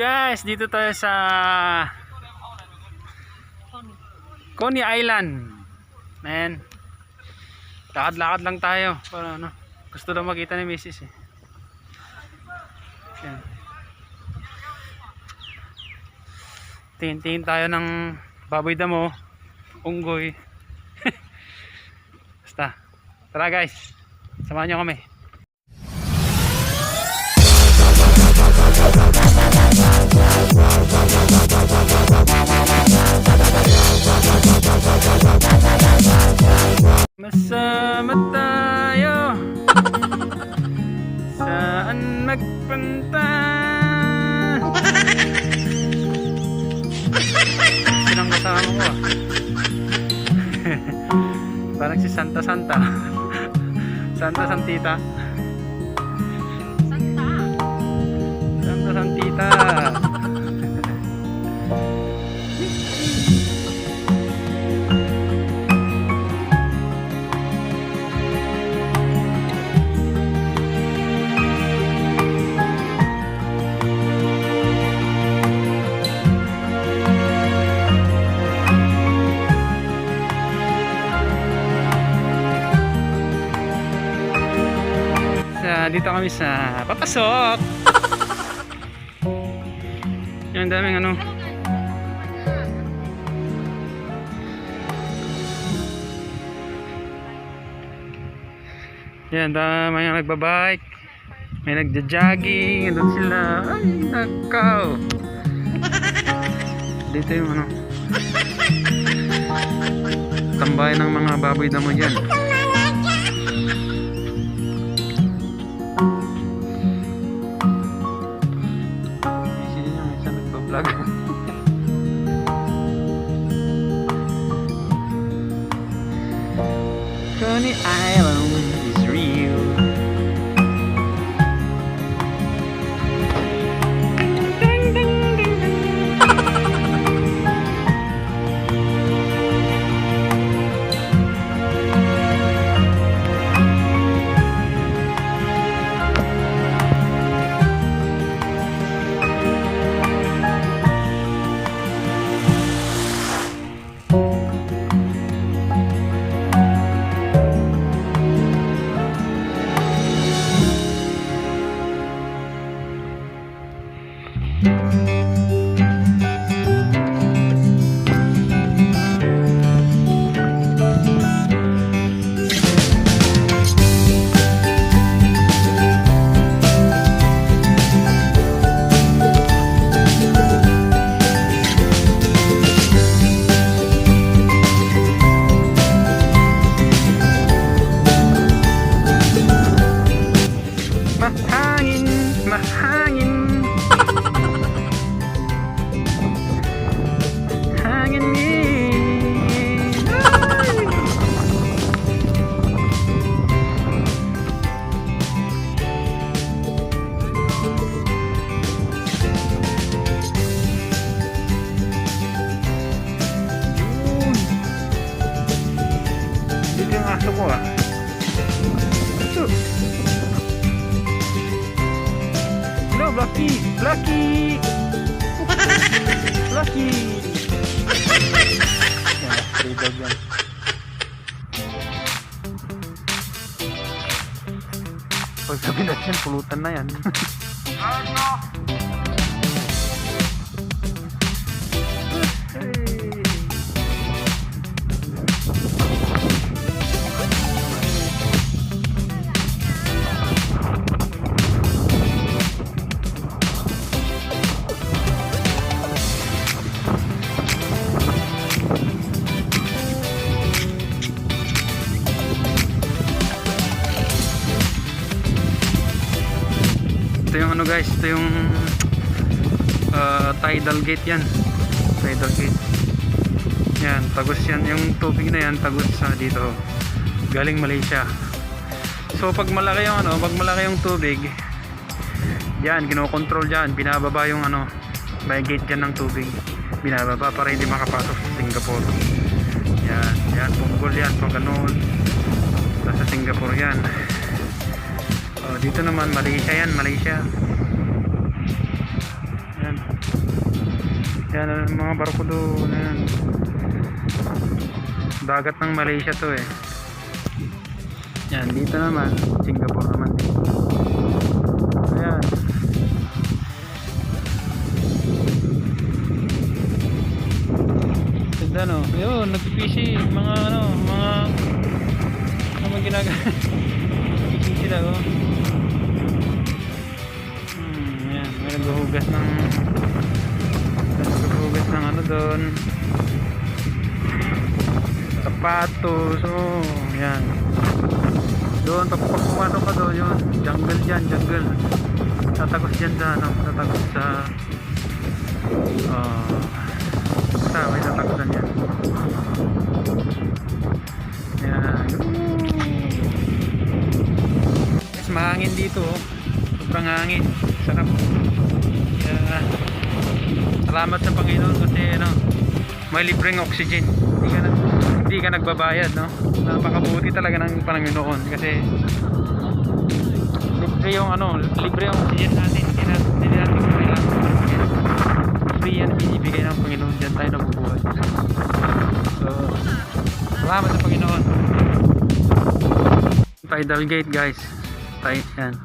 Guys, dito tayo sa Coney Island. Man, lakad-lakad lang tayo para ano, gusto daw makita ni Mrs. eh. Yan. Tingin-tingin tayo ng baboy damo, unggoy. Basta, tara guys, samahan nyo kami. Masama tayo, saan magpunta? Sinang kasama ko ah. Parang si Santa Santa. Santa Santita. Santa Santita. Dito kami sa papasok. Yan, daming ano. Yan, daming yung nagbabike. May nagja-jogging. Doon sila. Ay, nakaw. Dito yung ano, tambay ng mga baboy damo dyan. Vlog. Coney Island is real. Ding, ding, ding, ding. Mahangin, mahangin. Hangin din. Dito yung aso ko ah. Ito. Lucky, lucky, lucky. Yan, stray dog yan. Pag sabi natin, pulutan na yan. Ito yung ano guys, ito yung tidal gate yan. Tidal gate. Yan, tagos yan. Yung tubig na yan, tagos sa dito. Galing Malaysia. So pag malaki yung ano, pag malaki yung tubig, yan, kinokontrol yan. Binababa yung ano, may gate yan ng tubig. Binababa para hindi makapasok sa Singapore. Yan, yan, punggol yan. Pag ganun, sa Singapore yan. Dito naman Malaysia yan, Malaysia. Yan. Yan ang mga barko doon. Ayan. Dagat ng Malaysia to eh. Yan, dito naman Singapore naman dito. Ayan. Ganda no. Yun, nagpipishing mga mga ginagawa. Fishing sila oh. Ayan, may naghuhugas ng doon. Sapatos, oh, yan. Doon, pag pumasok ka doon, yun, jungle dyan, jungle. Tatagos dyan sa, tatagos sa, may tatagosan yan. Yan. Mas mahangin dito, oh. Sobrang hangin. Sarap. Yan. Salamat sa Panginoon kasi may libreng oxygen. Hindi ka nagbabayad, no? Napakabuti talaga ng Panginoon kasi libre yung oxygen natin. Hindi natin kailangan. Free yan binibigay ng Panginoon, diyan tayo nabubuhay. So, salamat sa Panginoon. Tidal gate, guys. Yan.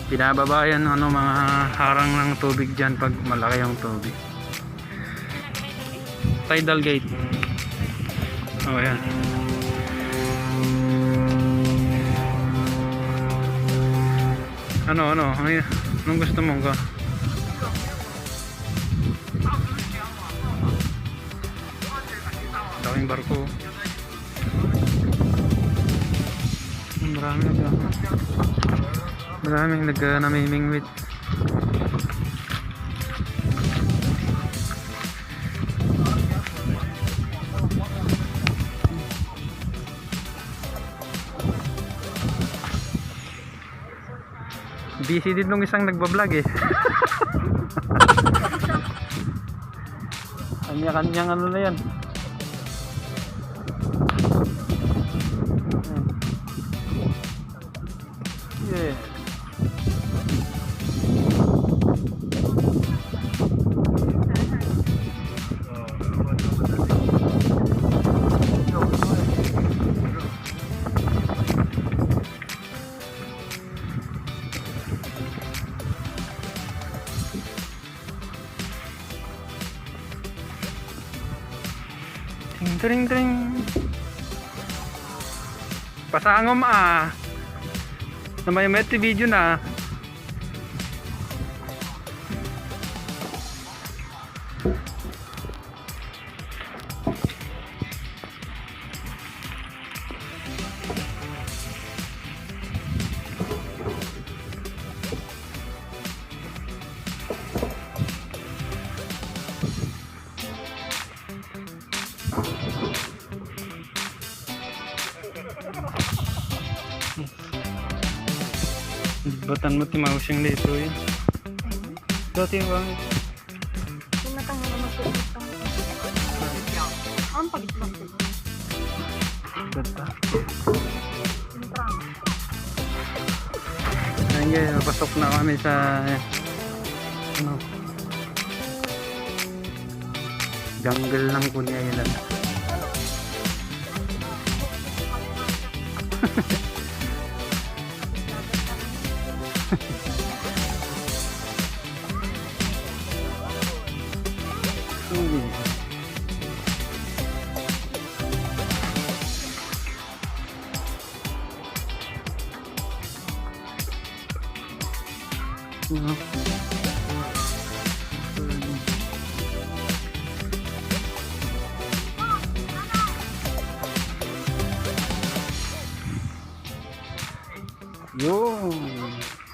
Binababa yan mga harang ng tubig dyan pag malaki yung tubig. Tidal gate. Oh yan. Anong gusto mong ka? Daking barko. Maraming namimingwit. Busy din nung isang nagbablog eh. Kanya-kanyang na yan. Yeah. Ting ting. Pasangom na may video na. Batan mo timawsing dito yun. Dati yung bangit. Kumatang na magpapitang. Ang pagitang. Ganda. Ayun guys, napasok na kami sa jungle ng Coney Island. Yun,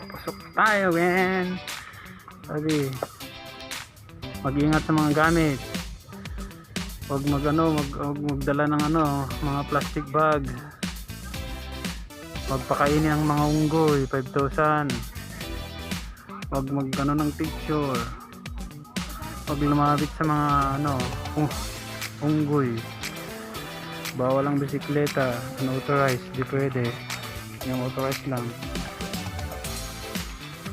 pasok tayo men. Sabi, mag-ingat sa mga gamit. Huwag magdala ng mga plastic bag. Huwag pakainin ang mga unggoy, 5,000. Huwag ng picture. Huwag lumapit sa mga unggoy. Bawal ang bisikleta, unauthorized, di pwede. Yung authorized lang.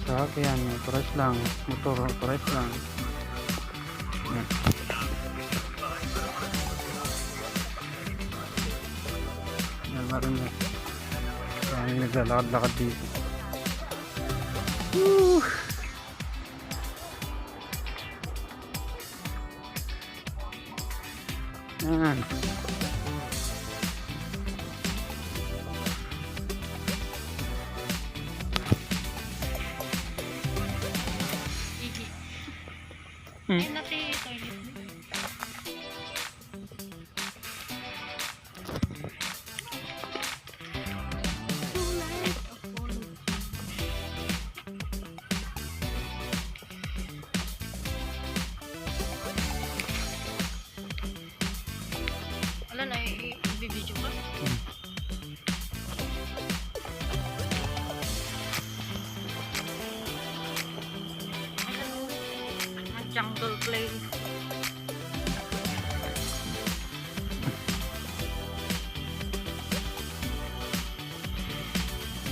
Sa akin, authorized lang. Motor, authorized lang. Yan, meron na. Maraming naglalakad-lakad dito. Woo! Yan. Ihi. Hmm. Ay, nati toilet. Wala na, i-video ka? Jungle play.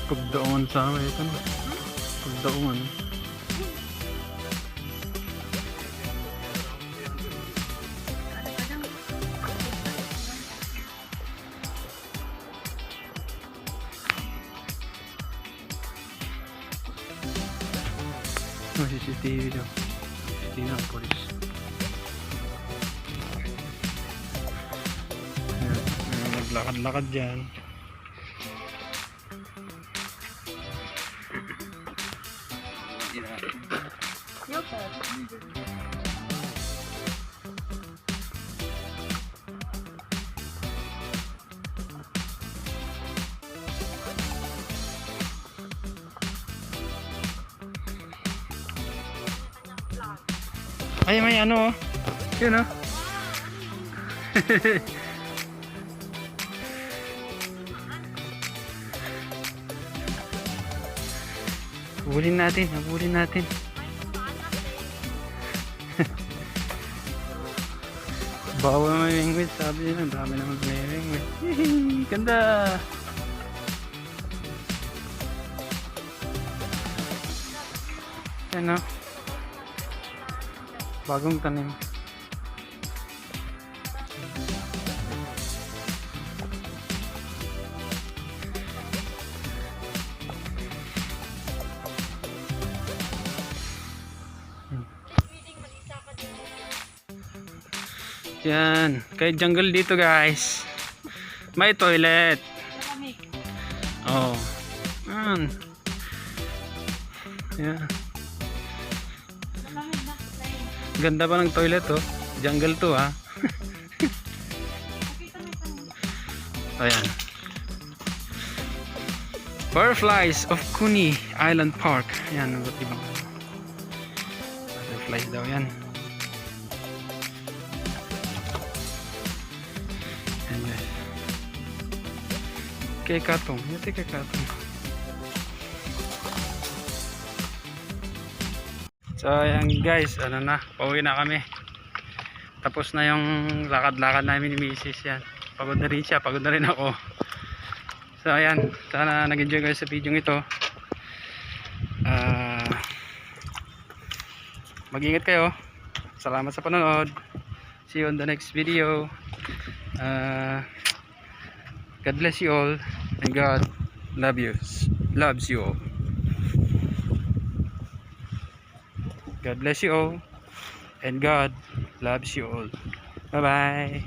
Pagdaungan sa amin ito. Pagdaungan. May CCTV daw. CCTV ng polis. Ayan, may naglakad-lakad dyan. Yoko. Ay, may ano oh. Yun oh. Habulin natin, habulin natin. Bawal may wingwit, sabi nila, dami naman may wingwit. Ganda! Yan oh. Bagong tanim. Yan, kahit jungle dito guys. May toilet. Malamig. Oh. Yan. Yan. Malamig na. Ganda pa ng toilet oh. Jungle to ha. Nakita mo ito. Ayan. Butterflies of Kuni Island Park. Ayan, iba't ibang butterflies daw yan. Ayan guys. Kay Katong. Yate kay Katong. So ayan guys, ano na, pauwi na kami. Tapos na yung lakad-lakad namin ni Mrs. Yan. Pagod na rin siya, pagod na rin ako. So ayan, sana nag-enjoy kayo sa video ito. Mag-ingat kayo. Salamat sa panonood. See you on the next video. God bless you all and God loves you all. God bless you all and God loves you all. Bye bye.